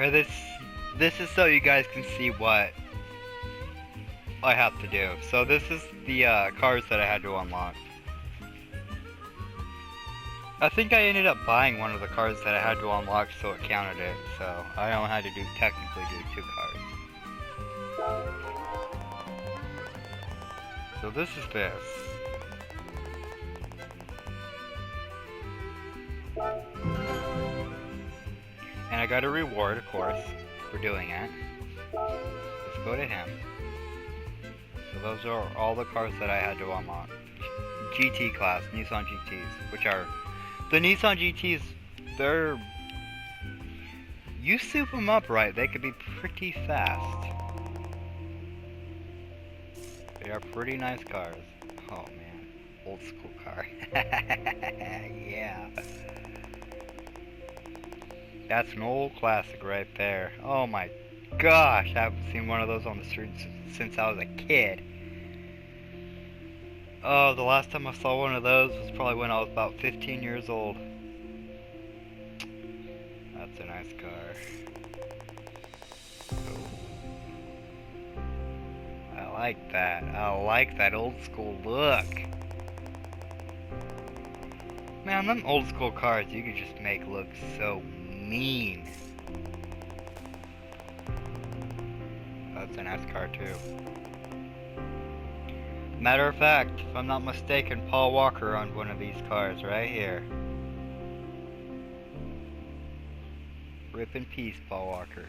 Or this is so you guys can see what I have to do. So this is the cars that I had to unlock. I think I ended up buying one of the cars that I had to unlock so it counted it. So I only had to technically do 2 cars. So this is this. And I got a reward, of course, for doing it. Let's go to him. So those are all the cars that I had to unlock. GT class, Nissan GTs, which are... The Nissan GTs, they're... You soup them up right, they could be pretty fast. They are pretty nice cars. Oh man, old school car. Yeah. That's an old classic right there. Oh my gosh, I haven't seen one of those on the streets since I was a kid. Oh, the last time I saw one of those was probably when I was about 15 years old. That's a nice car. Oh. I like that. I like that old school look. Man, them old school cars you could just make look so mean. That's a nice car too. Matter of fact, if I'm not mistaken, Paul Walker owned one of these cars right here. Rip in peace, Paul Walker.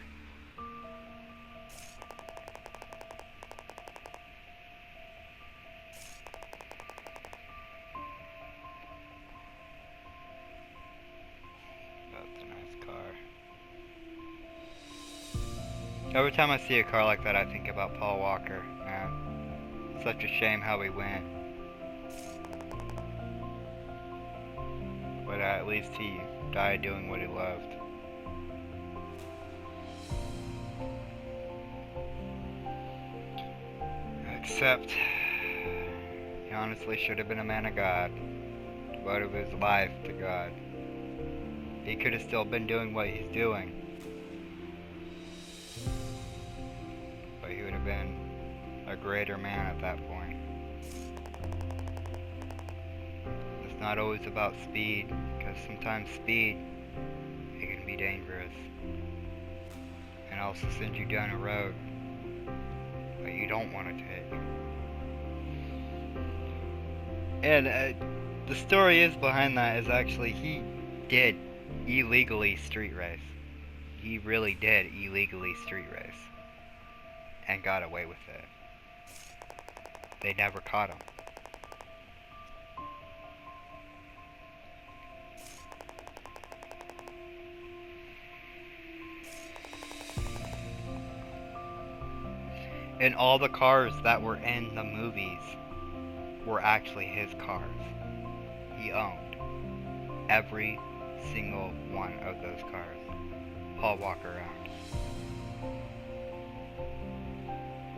That's a nice car. Every time I see a car like that, I think about Paul Walker, man. Such a shame how he went. But at least he died doing what he loved. Except, he honestly should have been a man of God. Devoted his life to God. He could have still been doing what he's doing. But he would have been a greater man at that point. It's not always about speed, because sometimes speed, it can be dangerous. And also send you down a road that you don't want to take. And the story is behind that is actually he did illegally street race. He really did illegally street race. And got away with it. They never caught him. And all the cars that were in the movies were actually his cars. He owned every single one of those cars. Paul Walker owned.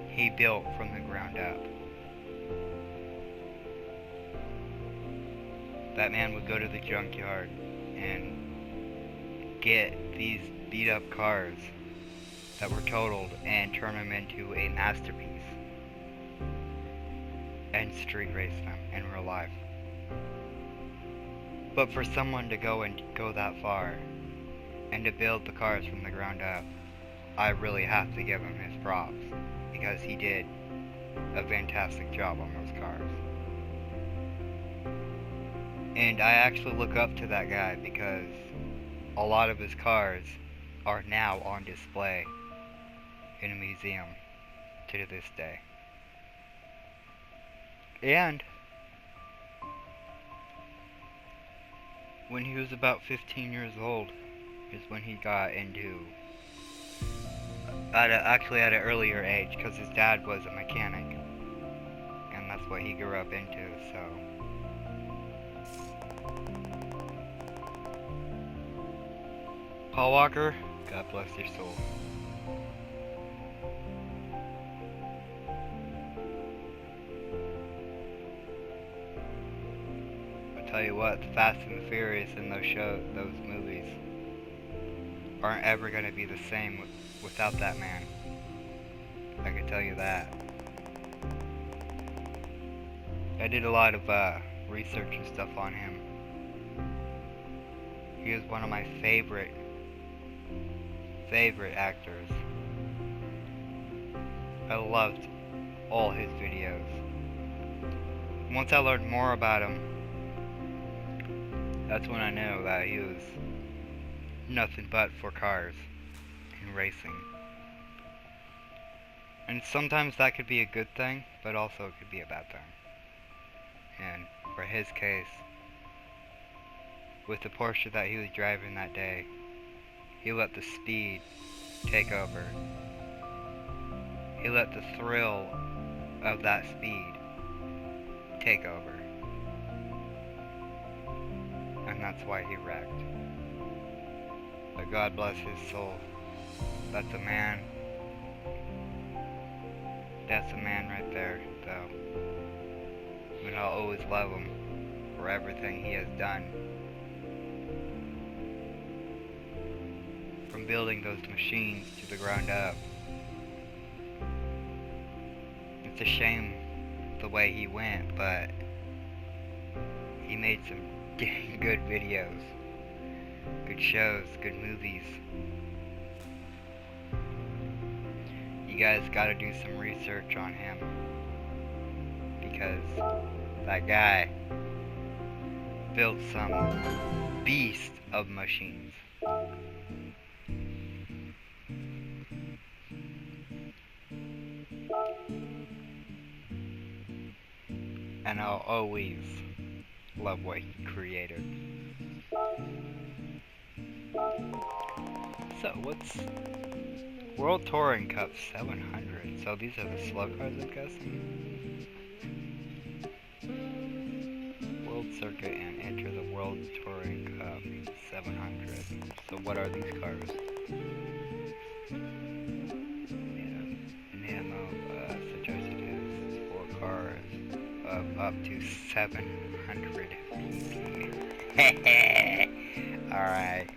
He built from the ground up. That man would go to the junkyard and get these beat up cars that were totaled and turn them into a masterpiece and street race them in real life. But for someone to go that far and to build the cars from the ground up, I really have to give him his props, because he did a fantastic job on those cars. And I actually look up to that guy because a lot of his cars are now on display in a museum to this day. And when he was about 15 years old is when he got into, actually at an earlier age, because his dad was a mechanic, and that's what he grew up into, so. Paul Walker, God bless your soul. I tell you what, the Fast and the Furious in those movies, aren't ever going to be the same without that man. I can tell you that. I did a lot of research and stuff on him. He was one of my favorite actors. I loved all his videos. Once I learned more about him, that's when I knew that he was nothing but for cars and racing. And sometimes that could be a good thing, but also it could be a bad thing. And for his case, with the Porsche that he was driving that day, he let the speed take over. He let the thrill of that speed take over. And that's why he wrecked. But God bless his soul. That's a man. That's a man right there, though. And I'll always love him for everything he has done. From building those machines to the ground up. It's a shame the way he went, but he made some dang good videos, good shows, good movies. You guys gotta do some research on him, because that guy built some beast of machines. And I'll always love what he created. So what's World Touring Cup 700? So these are the slow cars, I'm guessing. World Circuit and enter the World Touring Cup 700. So what are these cars? Name of suggested 4 cars of up to 700 pp. Alright.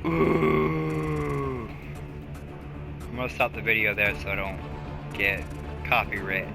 Ooh. I'm gonna stop the video there so I don't get copyright